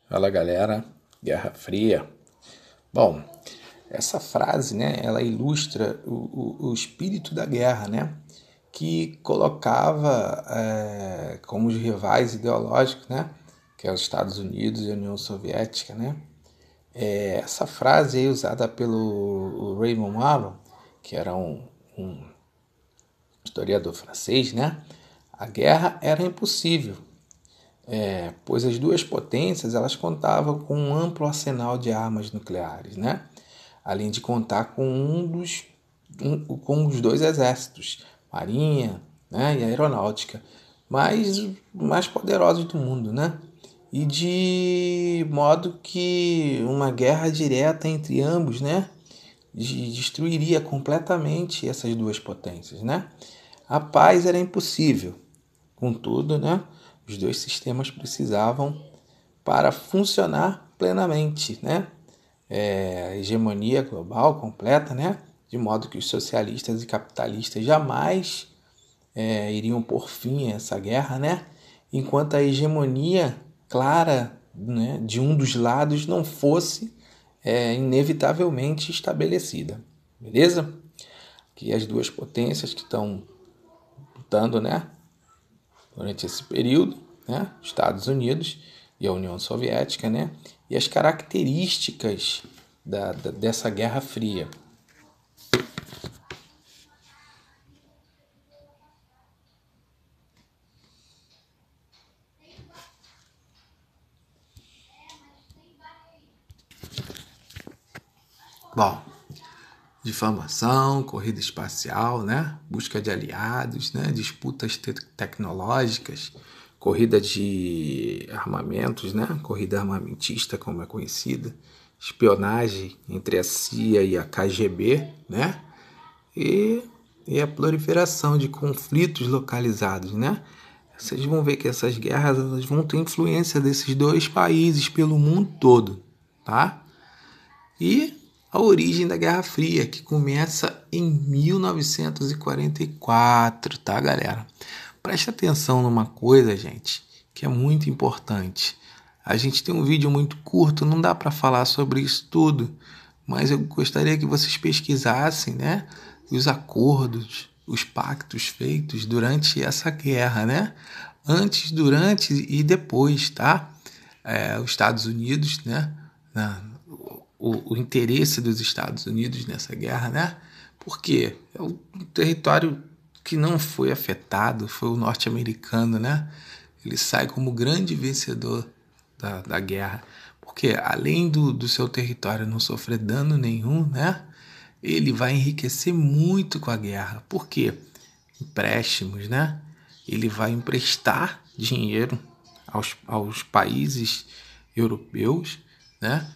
Fala galera, Guerra Fria. Bom, essa frase, né, ela ilustra o espírito da guerra, né, que colocava como os rivais ideológicos, né, que é os Estados Unidos e a União Soviética, né. Essa frase é usada pelo Raymond Aron, que era um historiador francês, né. A guerra era impossível, pois as duas potências elas contavam com um amplo arsenal de armas nucleares, né? Além de contar com os dois exércitos, marinha, né, e aeronáutica, mais poderosos do mundo, né? E de modo que uma guerra direta entre ambos, né, destruiria completamente essas duas potências, né? A paz era impossível. Contudo, né, os dois sistemas precisavam para funcionar plenamente, né? A hegemonia global completa, né? De modo que os socialistas e capitalistas jamais iriam pôr fim a essa guerra, né? Enquanto a hegemonia clara, né, de um dos lados não fosse inevitavelmente estabelecida, beleza? Que as duas potências que estão lutando, né, durante esse período, né, Estados Unidos e a União Soviética, né, e as características dessa Guerra Fria. Bom, difamação, corrida espacial, né, busca de aliados, né, disputas tecnológicas, corrida de armamentos, né, corrida armamentista, como é conhecida, espionagem entre a CIA e a KGB, né, e, e a proliferação de conflitos localizados, né? Vocês vão ver que essas guerras elas vão ter influência desses dois países pelo mundo todo, tá? E a origem da Guerra Fria, que começa em 1944, tá, galera? Presta atenção numa coisa, gente, que é muito importante. A gente tem um vídeo muito curto, não dá para falar sobre isso tudo, mas eu gostaria que vocês pesquisassem, né, os acordos, os pactos feitos durante essa guerra, né? Antes, durante e depois, tá? Os Estados Unidos, né? O interesse dos Estados Unidos nessa guerra, né? Porque é um território que não foi afetado, foi o norte-americano, né? Ele sai como grande vencedor da guerra, porque além do seu território não sofrer dano nenhum, né? Ele vai enriquecer muito com a guerra. Por quê? Empréstimos, né? Ele vai emprestar dinheiro aos países europeus, né?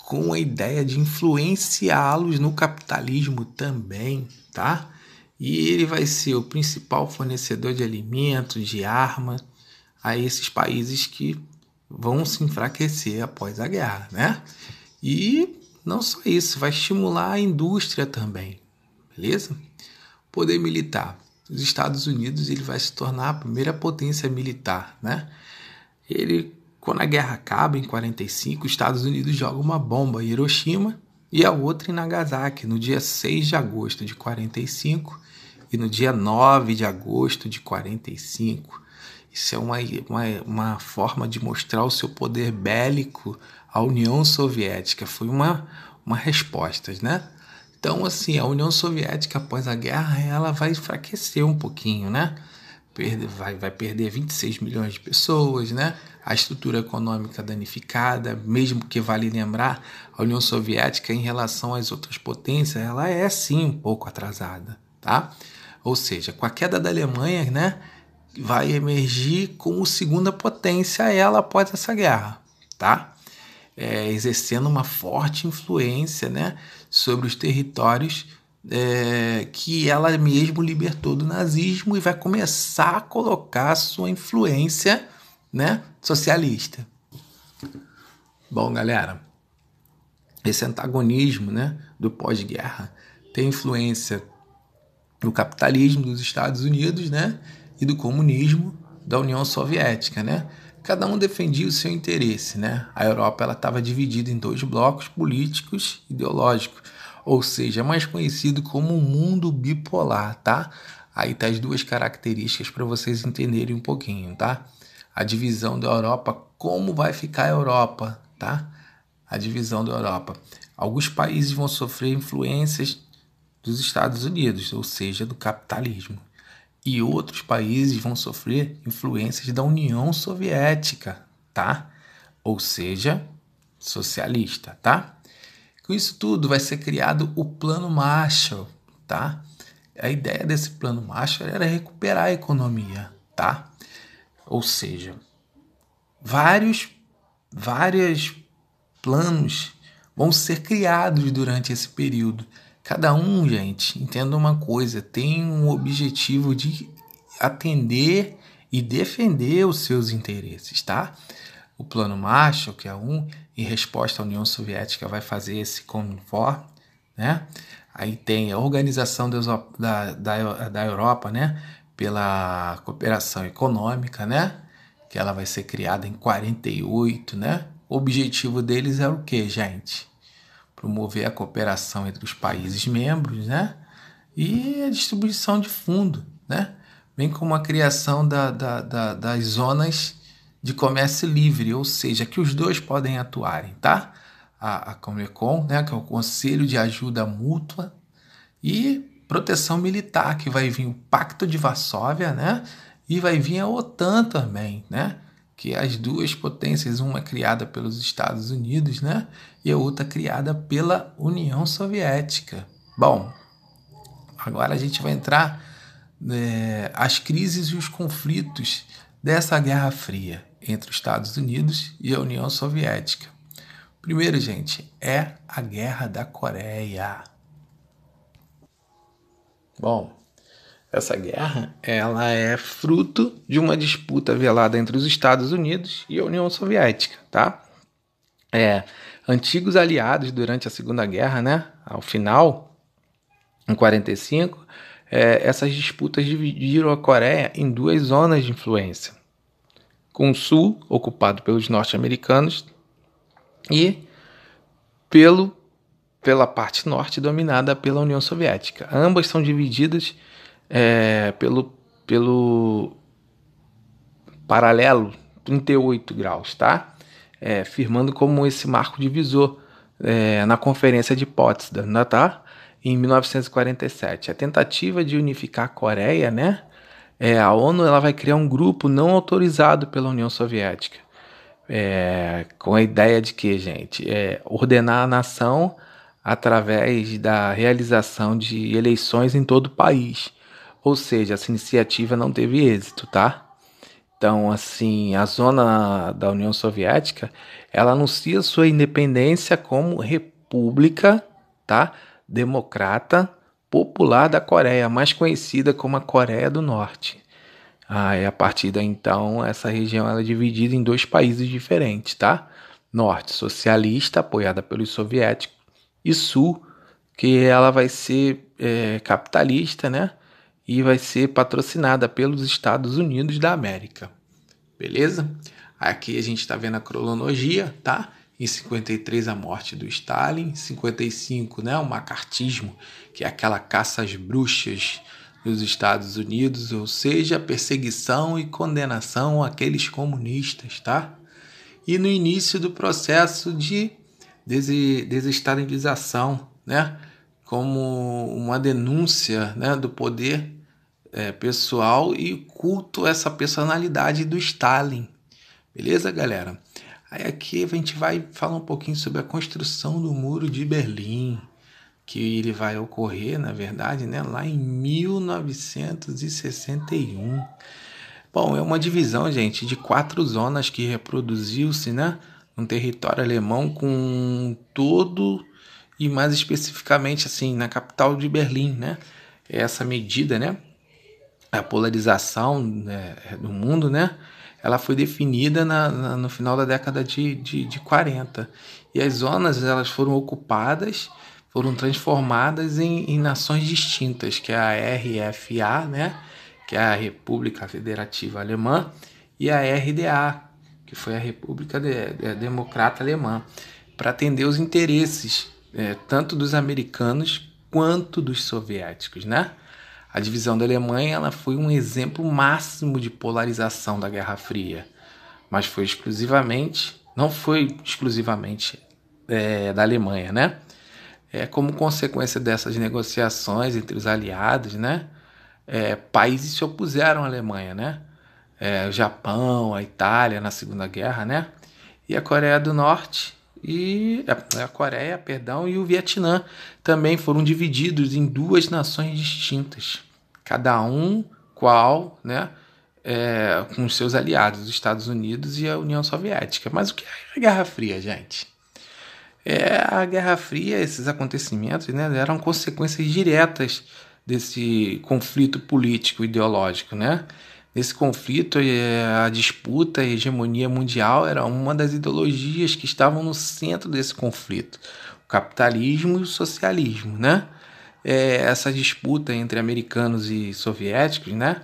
Com a ideia de influenciá-los no capitalismo também, tá? E ele vai ser o principal fornecedor de alimentos, de armas a esses países que vão se enfraquecer após a guerra, né? E não só isso, vai estimular a indústria também, beleza? Poder militar. Os Estados Unidos ele vai se tornar a primeira potência militar, né? Quando a guerra acaba em 45, os Estados Unidos jogam uma bomba em Hiroshima e a outra em Nagasaki, no dia 6 de agosto de 45 e no dia 9 de agosto de 45. Isso é uma forma de mostrar o seu poder bélico à União Soviética. Foi uma resposta, né? Então, assim, a União Soviética, após a guerra, ela vai enfraquecer um pouquinho, né? Vai perder 26 milhões de pessoas, né? A estrutura econômica danificada, mesmo que vale lembrar, a União Soviética, em relação às outras potências, ela é sim um pouco atrasada, tá? Ou seja, com a queda da Alemanha, né, vai emergir como segunda potência ela após essa guerra, tá? Exercendo uma forte influência, né, sobre os territórios que ela mesmo libertou do nazismo e vai começar a colocar sua influência, né, socialista. Bom, galera, esse antagonismo, né, do pós-guerra tem influência do capitalismo dos Estados Unidos, né, e do comunismo da União Soviética, né, cada um defendia o seu interesse, né? A Europa ela estava dividida em dois blocos políticos ideológicos, ou seja, mais conhecido como o mundo bipolar, tá? Aí tá as duas características para vocês entenderem um pouquinho, tá? A divisão da Europa, como vai ficar a Europa, tá? A divisão da Europa. Alguns países vão sofrer influências dos Estados Unidos, ou seja, do capitalismo. E outros países vão sofrer influências da União Soviética, tá? Ou seja, socialista, tá? Com isso tudo vai ser criado o Plano Marshall, tá? A ideia desse Plano Marshall era recuperar a economia, tá? Ou seja, vários planos vão ser criados durante esse período. Cada um, gente, entenda uma coisa, tem um objetivo de atender e defender os seus interesses, tá? O Plano Marshall, que é em resposta à União Soviética, vai fazer esse Common Forum, né? Aí tem a Organização da Europa, né? Pela Cooperação Econômica, né? Que ela vai ser criada em 48, né? O objetivo deles é o que, gente? Promover a cooperação entre os países membros, né? E a distribuição de fundo, né? Bem como a criação das zonas de comércio livre, ou seja, que os dois podem atuarem, tá? A Comecon, né, que é o Conselho de Ajuda Mútua, e proteção militar, que vai vir o Pacto de Varsóvia, né? E vai vir a OTAN também, né? Que as duas potências, uma criada pelos Estados Unidos, né? E a outra criada pela União Soviética. Bom, agora a gente vai entrar as crises e os conflitos dessa Guerra Fria entre os Estados Unidos e a União Soviética. Primeiro, gente, é a Guerra da Coreia. Bom, essa guerra ela é fruto de uma disputa velada entre os Estados Unidos e a União Soviética, tá? Antigos aliados durante a Segunda Guerra, né? Ao final, em 45, essas disputas dividiram a Coreia em duas zonas de influência, com o sul ocupado pelos norte-americanos e pela parte norte dominada pela União Soviética. Ambas são divididas pelo paralelo 38 graus, tá? Firmando como esse marco divisor na Conferência de Potsdam, tá? Em 1947. A tentativa de unificar a Coreia, né? A ONU ela vai criar um grupo não autorizado pela União Soviética, com a ideia de que, gente, ordenar a nação através da realização de eleições em todo o país. Ou seja, essa iniciativa não teve êxito, tá? Então, assim, a zona da União Soviética, ela anuncia sua independência como República, tá? Democrata Popular da Coreia, mais conhecida como a Coreia do Norte. E a partir daí, então, essa região ela é dividida em dois países diferentes, tá? Norte, socialista, apoiada pelos soviéticos, e Sul, que ela vai ser capitalista, né? E vai ser patrocinada pelos Estados Unidos da América. Beleza? Aqui a gente está vendo a cronologia, tá? Em 53, a morte do Stalin. Em 55, né? O macartismo, que é aquela caça às bruxas dos Estados Unidos, ou seja, perseguição e condenação àqueles comunistas, tá? E no início do processo de desestalização, né? Como uma denúncia, né, do poder pessoal e culto a essa personalidade do Stalin. Beleza, galera? Aí aqui a gente vai falar um pouquinho sobre a construção do Muro de Berlim, que ele vai ocorrer, na verdade, né, lá em 1961. Bom, é uma divisão, gente, de 4 zonas que reproduziu-se, né, no território alemão com todo e mais especificamente assim na capital de Berlim, né? Essa medida, né, a polarização, né, do mundo, né, ela foi definida no final da década de 40. E as zonas elas foram ocupadas, foram transformadas em nações distintas, que é a RFA, né, que é a República Federativa Alemã, e a RDA, que foi a República Democrata Alemã, para atender os interesses tanto dos americanos quanto dos soviéticos, né? A divisão da Alemanha ela foi um exemplo máximo de polarização da Guerra Fria, mas não foi exclusivamente da Alemanha, né? Como consequência dessas negociações entre os aliados, né? Países se opuseram à Alemanha, né? O Japão, a Itália na Segunda Guerra, né? E a Coreia do Norte e a Coreia, perdão, e o Vietnã também foram divididos em duas nações distintas, cada um né? Com os seus aliados, os Estados Unidos e a União Soviética. Mas o que é a Guerra Fria, gente? A Guerra Fria, esses acontecimentos, né, eram consequências diretas desse conflito político ideológico, né? Nesse conflito, a disputa, a hegemonia mundial era uma das ideologias que estavam no centro desse conflito, o capitalismo e o socialismo, né? Essa disputa entre americanos e soviéticos, né?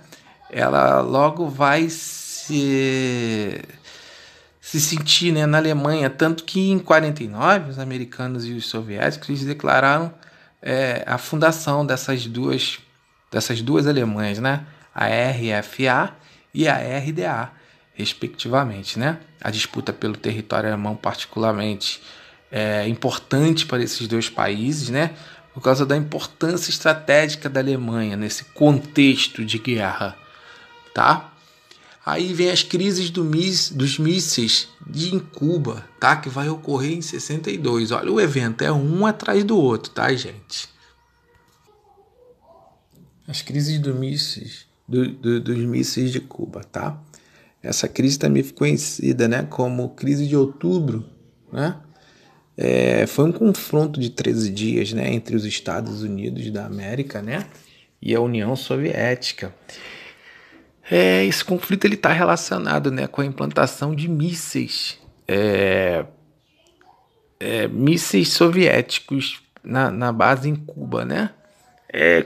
Ela logo vai se sentir, né, na Alemanha, tanto que em 49 os americanos e os soviéticos declararam a fundação dessas duas Alemanhas, né, a RFA e a RDA, respectivamente, né? A disputa pelo território alemão particularmente importante para esses dois países, né, por causa da importância estratégica da Alemanha nesse contexto de guerra, tá? Aí vem as crises dos mísseis em Cuba, tá? Que vai ocorrer em 62. Olha, o evento é um atrás do outro, tá, gente? As crises dos mísseis de Cuba, tá? Essa crise também ficou conhecida, né, como crise de outubro, né? Foi um confronto de 13 dias, né, entre os Estados Unidos da América, né, e a União Soviética. Esse conflito está relacionado, né, com a implantação de mísseis soviéticos na base em Cuba, né?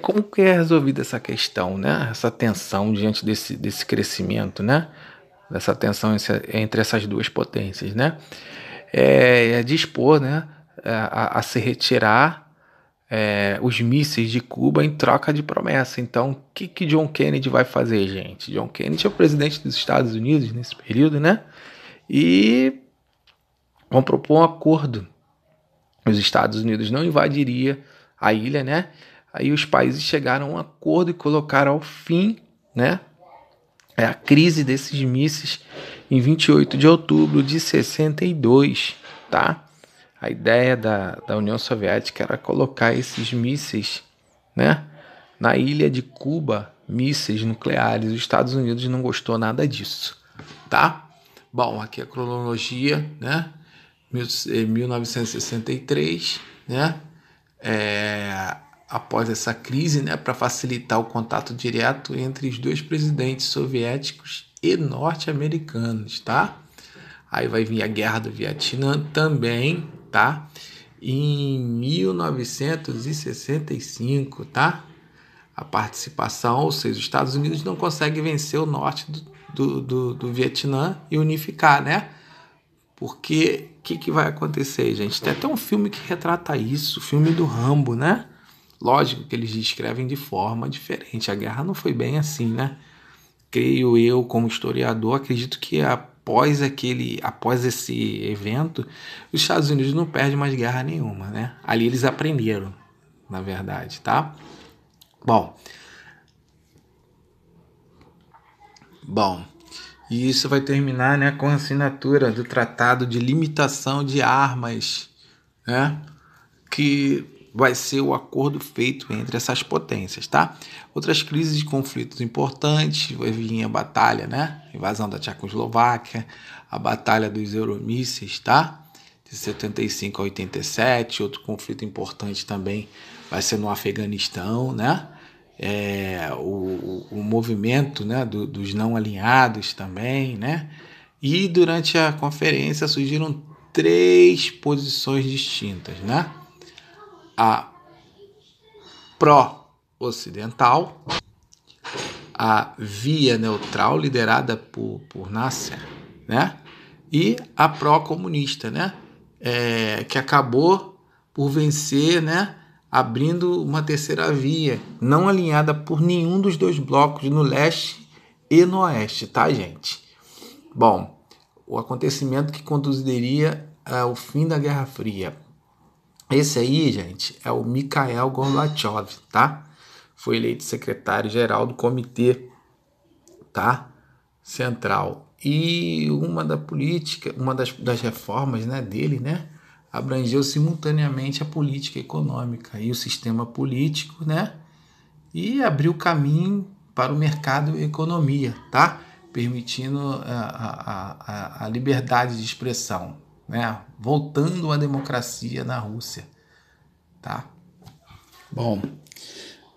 Como que é resolvida essa questão, né? Essa tensão diante desse crescimento, né? Dessa tensão entre essas duas potências, né? Dispor, né, a se retirar os mísseis de Cuba em troca de promessa. Então, o que John Kennedy vai fazer, gente? John Kennedy é o presidente dos Estados Unidos nesse período, né? E vão propor um acordo. Os Estados Unidos não invadiria a ilha, né? Aí os países chegaram a um acordo e colocaram ao fim, né, a crise desses mísseis em 28 de outubro de 62, tá? A ideia da União Soviética era colocar esses mísseis, né, na ilha de Cuba, mísseis nucleares. Os Estados Unidos não gostou nada disso, tá? Bom, aqui a cronologia, né? 1963, né? Após essa crise, né, para facilitar o contato direto entre os dois presidentes soviéticos e norte-americanos, tá? Aí vai vir a Guerra do Vietnã também, tá? Em 1965, tá? A participação, ou seja, os Estados Unidos não conseguem vencer o norte do Vietnã e unificar, né? Porque o que vai acontecer, gente? Tem até um filme que retrata isso, o filme do Rambo, né? Lógico que eles descrevem de forma diferente. A guerra não foi bem assim, né? Creio eu, como historiador, acredito que após esse evento, os Estados Unidos não perdem mais guerra nenhuma, né? Ali eles aprenderam, na verdade, tá? Bom, e isso vai terminar, né, com a assinatura do Tratado de Limitação de Armas, né? Que vai ser o acordo feito entre essas potências, tá? Outras crises de conflitos importantes, vai vir a batalha, né? Invasão da Tchecoslováquia, a batalha dos Euromísseis, tá? De 75 a 87, outro conflito importante também vai ser no Afeganistão, né? O movimento, né, dos não alinhados também, né? E durante a conferência surgiram 3 posições distintas, né? A pró-ocidental, a via neutral liderada por Nasser, né? e a pró-comunista, né? Que acabou por vencer, né? Abrindo uma terceira via, não alinhada por nenhum dos dois blocos no leste e no oeste, tá, gente? Bom, o acontecimento que conduziria ao fim da Guerra Fria. Esse aí, gente, é o Mikhail Gorbachev, tá? Foi eleito secretário-geral do comitê, tá? Central. E uma das reformas, né, dele, né, abrangeu simultaneamente a política econômica e o sistema político, né, e abriu caminho para o mercado e economia, tá? Permitindo a liberdade de expressão, né? Voltando à democracia na Rússia, tá? Bom,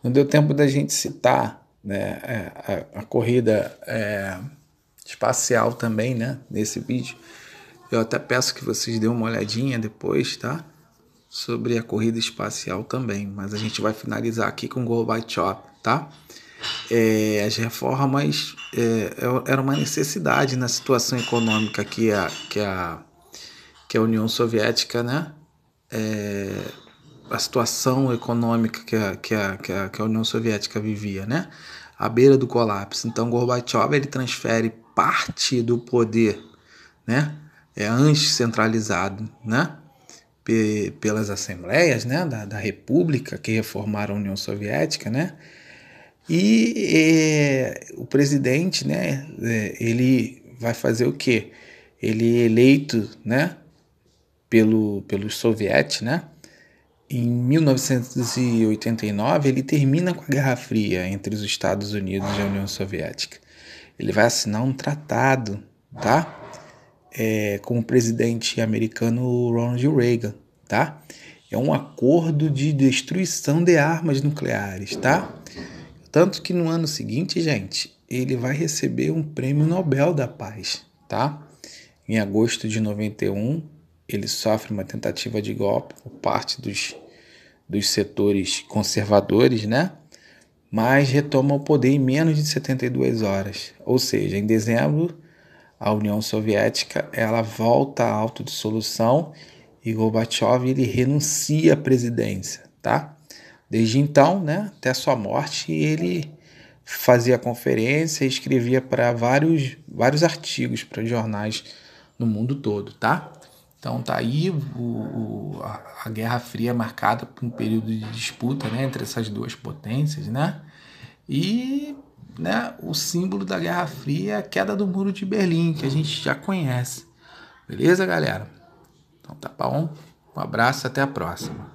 não deu tempo da gente citar, né, a corrida espacial também, né, nesse vídeo. Eu até peço que vocês dêem uma olhadinha depois, tá? Sobre a corrida espacial também, mas a gente vai finalizar aqui com Gorbachev, tá? As reformas eram uma necessidade na situação econômica que a União Soviética, né? A situação econômica que a União Soviética vivia, né? À beira do colapso. Então, Gorbachev ele transfere parte do poder, né? Antes centralizado, né? Pelas assembleias, né? Da República que reformaram a União Soviética, né? E o presidente, né? Ele vai fazer o quê? Ele é eleito, né? Pelos soviéticos, né? Em 1989, ele termina com a Guerra Fria entre os Estados Unidos e a União Soviética. Ele vai assinar um tratado, tá? Com o presidente americano Ronald Reagan, tá? É um acordo de destruição de armas nucleares, tá? Tanto que no ano seguinte, gente, ele vai receber um prêmio Nobel da Paz, tá? Em agosto de 91, ele sofre uma tentativa de golpe por parte dos setores conservadores, né? Mas retoma o poder em menos de 72 horas. Ou seja, em dezembro, a União Soviética ela volta à autodissolução e Gorbachev ele renuncia à presidência, tá? Desde então, né, até sua morte, ele fazia conferência e escrevia para vários artigos para jornais no mundo todo, tá? Então tá aí a Guerra Fria marcada por um período de disputa, né, entre essas duas potências, né? E, né, o símbolo da Guerra Fria é a queda do Muro de Berlim, que a gente já conhece. Beleza, galera? Então tá bom. Um abraço, até a próxima.